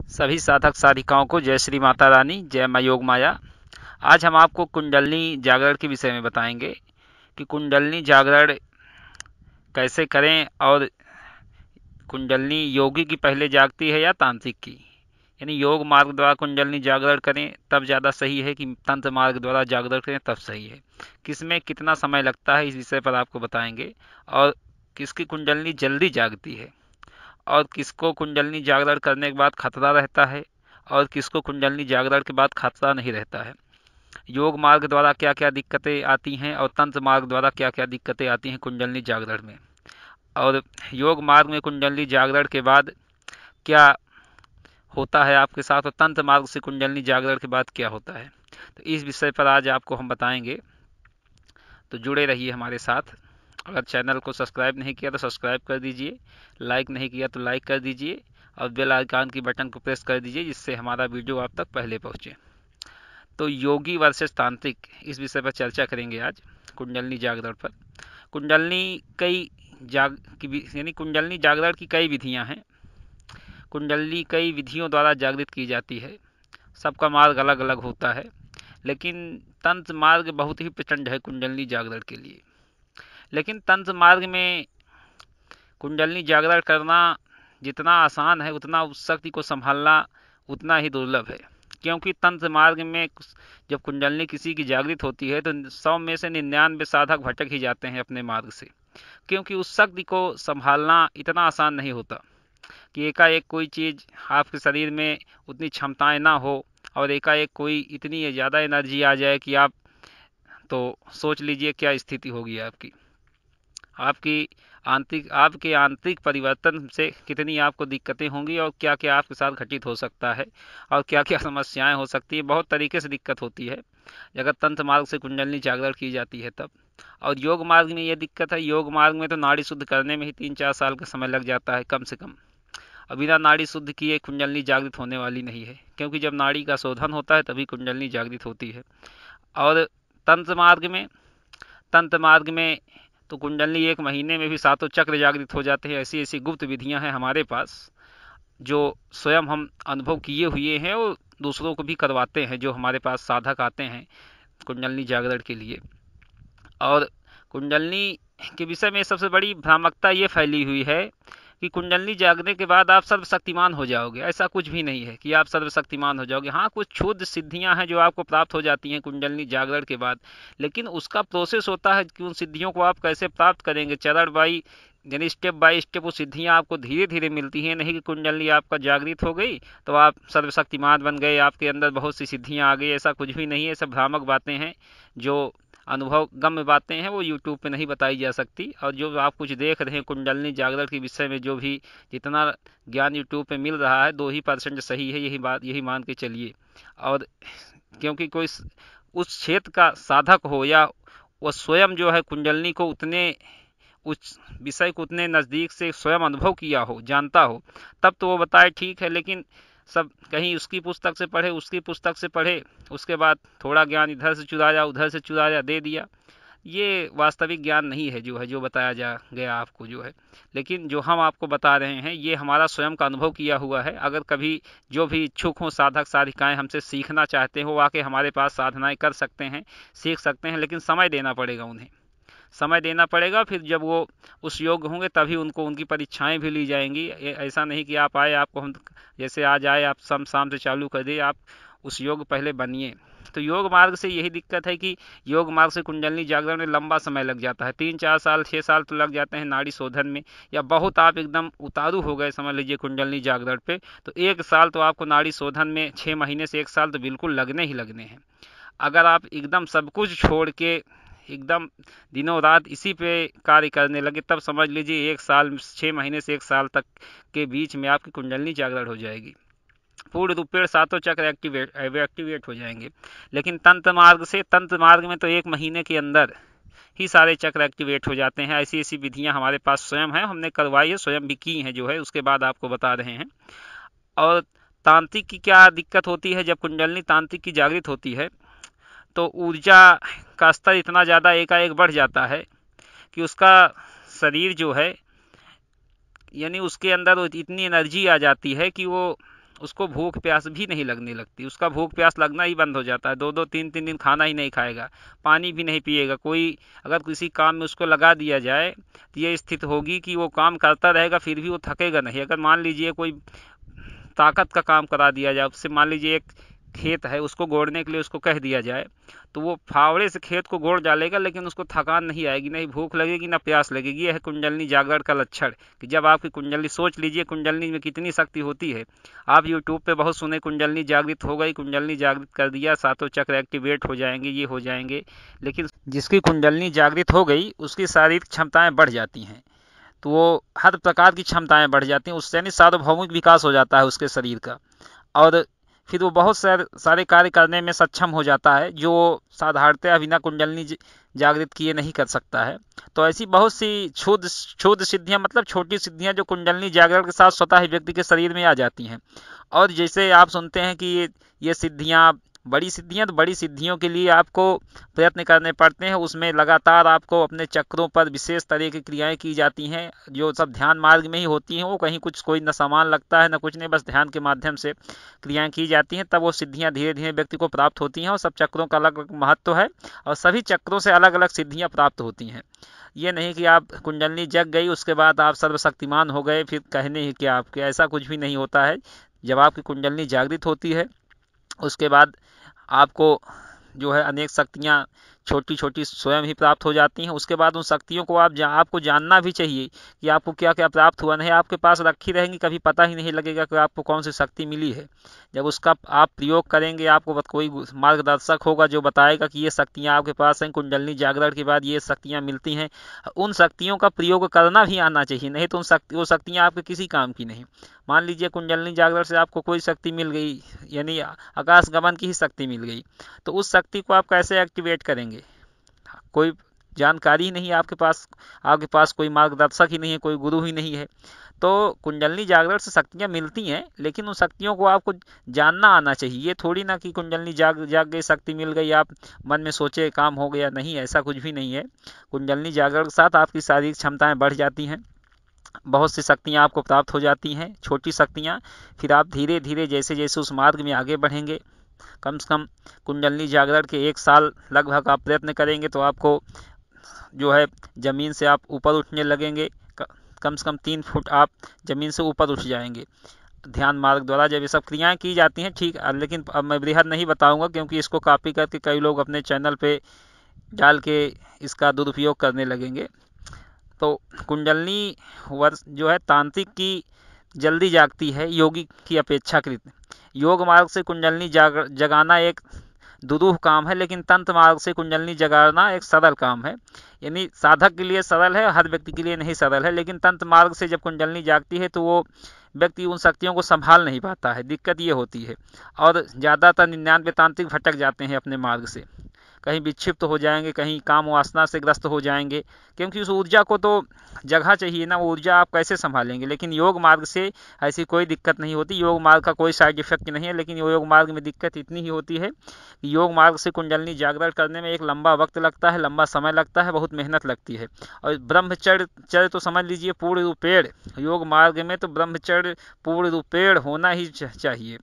सभी साधक साधिकाओं को जय श्री माता रानी, जय माँ योग माया। आज हम आपको कुंडलिनी जागरण के विषय में बताएंगे कि कुंडलिनी जागरण कैसे करें और कुंडलिनी योगी की पहले जागती है या तांत्रिक की। यानी योग मार्ग द्वारा कुंडलिनी जागरण करें तब ज़्यादा सही है कि तंत्र मार्ग द्वारा जागरण करें तब सही है। किसमें कितना समय लगता है इस विषय पर आपको बताएंगे, और किसकी कुंडलिनी जल्दी जागती है और किसको कुंडलिनी जागरण करने के बाद खतरा रहता है और किसको कुंडलिनी जागरण के बाद खतरा नहीं रहता है। योग मार्ग द्वारा क्या क्या दिक्कतें आती हैं और तंत्र मार्ग द्वारा क्या क्या दिक्कतें आती हैं कुंडलिनी जागरण में, और योग मार्ग में कुंडलिनी जागरण के बाद क्या होता है आपके साथ और तंत्र मार्ग से कुंडलिनी जागरण के बाद क्या होता है। तो इस विषय पर आज आपको हम बताएंगे, तो जुड़े रहिए हमारे साथ। अगर चैनल को सब्सक्राइब नहीं किया तो सब्सक्राइब कर दीजिए, लाइक नहीं किया तो लाइक कर दीजिए और बेल आइकन की बटन को प्रेस कर दीजिए जिससे हमारा वीडियो आप तक पहले पहुंचे। तो योगी वर्सेस तांत्रिक इस विषय पर चर्चा करेंगे आज कुंडलिनी जागरण पर। कुंडलिनी कई यानी कुंडलिनी जागरण की कई विधियां हैं। कुंडलिनी कई विधियों द्वारा जागृत की जाती है, सबका मार्ग अलग अलग होता है, लेकिन तंत्र मार्ग बहुत ही प्रचंड है कुंडलिनी जागरण के लिए। लेकिन तंत्र मार्ग में कुंडलिनी जागरण करना जितना आसान है उतना उस शक्ति को संभालना उतना ही दुर्लभ है, क्योंकि तंत्र मार्ग में जब कुंडलिनी किसी की जागृत होती है तो 100 में से 99 साधक भटक ही जाते हैं अपने मार्ग से, क्योंकि उस शक्ति को संभालना इतना आसान नहीं होता कि एकाएक कोई चीज़ आपके शरीर में उतनी क्षमताएं ना हो और एकाएक कोई इतनी ज़्यादा एनर्जी आ जाए कि आप, तो सोच लीजिए क्या स्थिति होगी आपके आंतरिक परिवर्तन से कितनी आपको दिक्कतें होंगी और क्या क्या आपके साथ घटित हो सकता है और क्या क्या समस्याएं हो सकती है। बहुत तरीके से दिक्कत होती है अगर तंत्र मार्ग से कुंडलिनी जागरण की जाती है तब। और योग मार्ग में ये दिक्कत है, योग मार्ग में तो नाड़ी शुद्ध करने में ही 3-4 साल का समय लग जाता है कम से कम। और बिना नाड़ी शुद्ध किए कुंडलिनी जागृत होने वाली नहीं है, क्योंकि जब नाड़ी का शोधन होता है तभी कुंडलिनी जागृत होती है। और तंत्र मार्ग में तो कुंडलिनी 1 महीने में भी सातों चक्र जागृत हो जाते हैं। ऐसी ऐसी गुप्त विधियां हैं हमारे पास जो स्वयं हम अनुभव किए हुए हैं और दूसरों को भी करवाते हैं जो हमारे पास साधक आते हैं कुंडलिनी जागरण के लिए। और कुंडलिनी के विषय में सबसे बड़ी भ्रामकता ये फैली हुई है कि कुंडलिनी जागने के बाद आप सर्वशक्तिमान हो जाओगे। ऐसा कुछ भी नहीं है कि आप सर्वशक्तिमान हो जाओगे। हाँ, कुछ क्षुद्र सिद्धियां हैं जो आपको प्राप्त हो जाती हैं कुंडलिनी जागरण के बाद, लेकिन उसका प्रोसेस होता है कि उन सिद्धियों को आप कैसे प्राप्त करेंगे। चरण बाई यानी स्टेप बाय स्टेप वो सिद्धियां आपको धीरे धीरे मिलती हैं, नहीं कि कुंडलिनी आपका जागृत हो गई तो आप सर्वशक्तिमान बन गए, आपके अंदर बहुत सी सिद्धियां आ गई। ऐसा कुछ भी नहीं है, सब भ्रामक बातें हैं, जो अनुभव गम्य बातें हैं, वो यूट्यूब पे नहीं बताई जा सकती। और जो आप कुछ देख रहे हैं कुंडलिनी जागरण के विषय में, जो भी जितना ज्ञान यूट्यूब पे मिल रहा है 2% सही है, यही मान के चलिए। और क्योंकि कोई उस क्षेत्र का साधक हो या वह स्वयं जो है कुंडलिनी को उस विषय को उतने नज़दीक से स्वयं अनुभव किया हो, जानता हो, तब तो वो बताए ठीक है। लेकिन सब कहीं उसकी पुस्तक से पढ़े, उसके बाद थोड़ा ज्ञान इधर से चुराया उधर से चुराया दे दिया, ये वास्तविक ज्ञान नहीं है जो बताया जा गया आपको जो है। लेकिन जो हम आपको बता रहे हैं ये हमारा स्वयं का अनुभव किया हुआ है। अगर कभी जो भी इच्छुक हों साधक साधिकाएं हमसे सीखना चाहते हो, आके हमारे पास साधनाएं कर सकते हैं, सीख सकते हैं, लेकिन समय देना पड़ेगा उन्हें। समय देना पड़ेगा, फिर जब वो उस योग्य होंगे तभी उनको उनकी परीक्षाएं भी ली जाएंगी। ऐसा नहीं कि आप आए, आपको हम जैसे आज आए आप शाम से चालू कर दिए, आप उस योग पहले बनिए। तो योग मार्ग से यही दिक्कत है कि योग मार्ग से कुंडलिनी जागरण में लंबा समय लग जाता है, 3-4 साल 6 साल तो लग जाते हैं नाड़ी शोधन में। या बहुत आप एकदम उतारू हो गए समझ लीजिए कुंडलिनी जागरण पे, तो 1 साल तो आपको नाड़ी शोधन में, 6 महीने से 1 साल तो बिल्कुल लगने ही लगने हैं। अगर आप एकदम सब कुछ छोड़ के एकदम दिनों रात इसी पे कार्य करने लगे, तब समझ लीजिए 1 साल 6 महीने से 1 साल तक के बीच में आपकी कुंडलिनी जागरण हो जाएगी, पूर्ण रूपेण सातों चक्र एक्टिवेट हो जाएंगे। लेकिन तंत्र मार्ग में तो 1 महीने के अंदर ही सारे चक्र एक्टिवेट हो जाते हैं। ऐसी ऐसी विधियां हमारे पास स्वयं हैं, हमने करवाई है, स्वयं भी की हैं जो है, उसके बाद आपको बता रहे हैं। और तांत्रिक की क्या दिक्कत होती है, जब कुंडलिनी तांत्रिक की जागृत होती है तो ऊर्जा का स्तर इतना ज़्यादा एकाएक बढ़ जाता है कि उसका शरीर जो है, यानी उसके अंदर इतनी एनर्जी आ जाती है कि वो उसको भूख प्यास भी नहीं लगने लगती, उसका भूख प्यास लगना ही बंद हो जाता है। 2-2 3-3 दिन खाना ही नहीं खाएगा, पानी भी नहीं पिएगा। कोई अगर किसी काम में उसको लगा दिया जाए तो ये स्थिति होगी कि वो काम करता रहेगा फिर भी वो थकेगा नहीं। अगर मान लीजिए कोई ताकत का काम करा दिया जाए, उससे मान लीजिए एक खेत है उसको गोड़ने के लिए उसको कह दिया जाए, तो वो फावड़े से खेत को गोड़ डालेगा, लेकिन उसको थकान नहीं आएगी, नहीं भूख लगेगी, ना प्यास लगेगी। यह है कुंडलनी जागरण का लक्षण कि जब आपकी कुंडलनी, सोच लीजिए कुंडलनी में कितनी शक्ति होती है। आप यूट्यूब पे बहुत सुने कुंडलनी जागृत हो गई, कुंडलनी जागृत कर दिया, सातों चक्र एक्टिवेट हो जाएंगे, ये हो जाएंगे। लेकिन जिसकी कुंडलनी जागृत हो गई उसकी शारीरिक क्षमताएं बढ़ जाती हैं, तो वो हर प्रकार की क्षमताएं बढ़ जाती हैं, उससे यानी सार्वभौमिक विकास हो जाता है उसके शरीर का, और फिर वो बहुत सारे कार्य करने में सक्षम हो जाता है जो साधारणतः बिना कुंडलनी जागृत किए नहीं कर सकता है। तो ऐसी बहुत सी क्षुद्र सिद्धियां, मतलब छोटी सिद्धियां जो कुंडलनी जागरण के साथ स्वतः ही व्यक्ति के शरीर में आ जाती हैं। और जैसे आप सुनते हैं कि ये सिद्धियां बड़ी सिद्धियां, तो बड़ी सिद्धियों के लिए आपको प्रयत्न करने पड़ते हैं, उसमें लगातार आपको अपने चक्रों पर विशेष तरह की क्रियाएं की जाती हैं जो सब ध्यान मार्ग में ही होती हैं। वो कहीं कुछ कोई न सामान लगता है न कुछ नहीं, बस ध्यान के माध्यम से क्रियाएं की जाती हैं, तब वो सिद्धियां धीरे धीरे व्यक्ति को प्राप्त होती हैं। और सब चक्रों का अलग अलग महत्व है और सभी चक्रों से अलग अलग सिद्धियां प्राप्त होती हैं। ये नहीं कि आप कुंडलनी जग गई उसके बाद आप सर्वशक्तिमान हो गए फिर कहने ही कि आपके, ऐसा कुछ भी नहीं होता है। जब आपकी कुंडलनी जागृत होती है उसके बाद आपको जो है अनेक शक्तियाँ छोटी छोटी स्वयं ही प्राप्त हो जाती हैं। उसके बाद उन शक्तियों को आपको जानना भी चाहिए कि आपको क्या क्या प्राप्त हुआ, नहीं आपके पास रखी रहेंगी, कभी पता ही नहीं लगेगा कि आपको कौन सी शक्ति मिली है। जब उसका आप प्रयोग करेंगे, आपको कोई मार्गदर्शक होगा जो बताएगा कि ये शक्तियाँ आपके पास हैं, कुंडलनी जागरण के बाद ये शक्तियाँ मिलती हैं। उन शक्तियों का प्रयोग करना भी आना चाहिए, नहीं तो वो शक्तियाँ आपके किसी काम की नहीं। मान लीजिए कुंडलनी जागरण से आपको कोई शक्ति मिल गई, यानी आकाश गमन की ही शक्ति मिल गई, तो उस शक्ति को आप कैसे एक्टिवेट करेंगे? कोई जानकारी नहीं आपके पास कोई मार्गदर्शक ही नहीं है, कोई गुरु ही नहीं है। तो कुंडलनी जागरण से शक्तियाँ मिलती हैं, लेकिन उन शक्तियों को आपको जानना आना चाहिए। ये थोड़ी ना कि कुंडलनी जाग गई, शक्ति मिल गई, आप मन में सोचे काम हो गया, नहीं, ऐसा कुछ भी नहीं है। कुंडलनी जागरण के साथ आपकी शारीरिक क्षमताएं बढ़ जाती हैं, बहुत सी शक्तियाँ आपको प्राप्त हो जाती हैं, छोटी शक्तियाँ। फिर आप धीरे धीरे जैसे जैसे उस मार्ग में आगे बढ़ेंगे, कम से कम कुंडलनी जागरण के 1 साल लगभग आप प्रयत्न करेंगे तो आपको जो है ज़मीन से आप ऊपर उठने लगेंगे, कम से कम 3 फुट आप ज़मीन से ऊपर उठ जाएंगे ध्यान मार्ग द्वारा, जब ये सब क्रियाएं की जाती हैं। ठीक, लेकिन अब मैं बृहद नहीं बताऊंगा क्योंकि इसको कॉपी करके कई लोग अपने चैनल पे डाल के इसका दुरुपयोग करने लगेंगे। तो कुंडलनी वर्ष जो है तांत्रिक की जल्दी जागती है, योगी की अपेक्षाकृत। योग मार्ग से कुंडलनी जगाना एक दुरूह काम है, लेकिन तंत्र मार्ग से कुंडलनी जगाना एक सरल काम है। यानी साधक के लिए सरल है, हर व्यक्ति के लिए नहीं सरल है। लेकिन तंत्र मार्ग से जब कुंडलनी जागती है तो वो व्यक्ति उन शक्तियों को संभाल नहीं पाता है, दिक्कत ये होती है। और ज़्यादातर 99 तांत्रिक भटक जाते हैं अपने मार्ग से, कहीं विक्षिप्त हो जाएंगे, कहीं काम वासना से ग्रस्त हो जाएंगे, क्योंकि उस ऊर्जा को तो जगह चाहिए ना, वो ऊर्जा आप कैसे संभालेंगे। लेकिन योग मार्ग से ऐसी कोई दिक्कत नहीं होती, योग मार्ग का कोई साइड इफेक्ट नहीं है। लेकिन योग मार्ग में दिक्कत इतनी ही होती है कि योग मार्ग से कुंडलनी करने में एक लंबा वक्त लगता है, लंबा समय लगता है, बहुत मेहनत लगती है। और ब्रह्मचर्य तो समझ लीजिए पूर्ण रूपेण, योग मार्ग में तो ब्रह्मचर्य पूर्ण रूपेण होना ही चाहिए।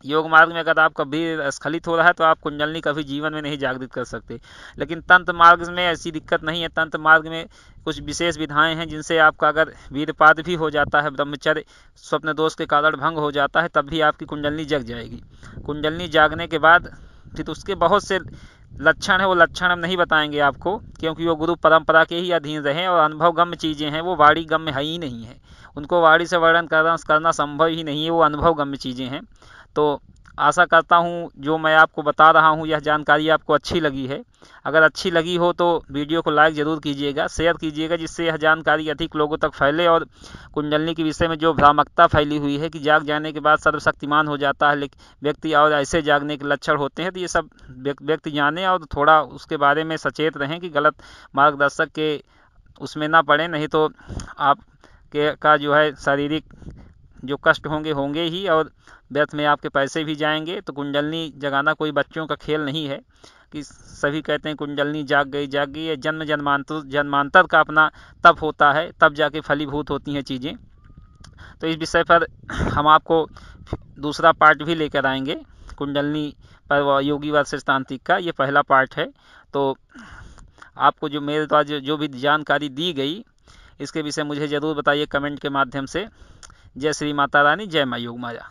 योग मार्ग में अगर आप कभी स्खलित हो रहा है तो आप कुंडलनी कभी जीवन में नहीं जागृत कर सकते। लेकिन तंत्र मार्ग में ऐसी दिक्कत नहीं है। तंत्र मार्ग में कुछ विशेष विधाएं हैं जिनसे आपका अगर वीरपात भी हो जाता है, ब्रह्मचर्य स्वप्न दोष के कारण भंग हो जाता है, तब भी आपकी कुंडलनी जग जाएगी। कुंडलनी जागने के बाद फिर उसके बहुत से लक्षण है, वो लक्षण हम नहीं बताएंगे आपको, क्योंकि वो गुरु परंपरा के ही अधीन रहे और अनुभवगम्य चीज़ें हैं, वो वाणी गम्य है ही नहीं है। उनको वाणी से वर्णन करना संभव ही नहीं है, वो अनुभवगम्य चीज़ें हैं। तो आशा करता हूँ जो मैं आपको बता रहा हूँ यह जानकारी आपको अच्छी लगी है। अगर अच्छी लगी हो तो वीडियो को लाइक ज़रूर कीजिएगा, शेयर कीजिएगा, जिससे यह जानकारी अधिक लोगों तक फैले। और कुंडलनी के विषय में जो भ्रामकता फैली हुई है कि जाग जाने के बाद सर्वशक्तिमान हो जाता है व्यक्ति और ऐसे जागने के लक्षण होते हैं, तो ये सब व्यक्ति जाने और थोड़ा उसके बारे में सचेत रहें कि गलत मार्गदर्शक के उसमें ना पड़े, नहीं तो आप का जो है शारीरिक जो कष्ट होंगे ही, और व्यर्थ में आपके पैसे भी जाएंगे। तो कुंडलनी जगाना कोई बच्चों का खेल नहीं है कि सभी कहते हैं कुंडलनी जाग गई। ये जन्म जन्मांतर का अपना तप होता है, तब जाके फलीभूत होती हैं चीज़ें। तो इस विषय पर हम आपको दूसरा पार्ट भी लेकर आएंगे कुंडलनी पर योगी वशिष्ठ तांत्रिक का। ये पहला पार्ट है। तो आपको जो मेरे द्वारा जो भी जानकारी दी गई इसके विषय मुझे ज़रूर बताइए कमेंट के माध्यम से। जय श्री माता रानी, जय माँ योग माया।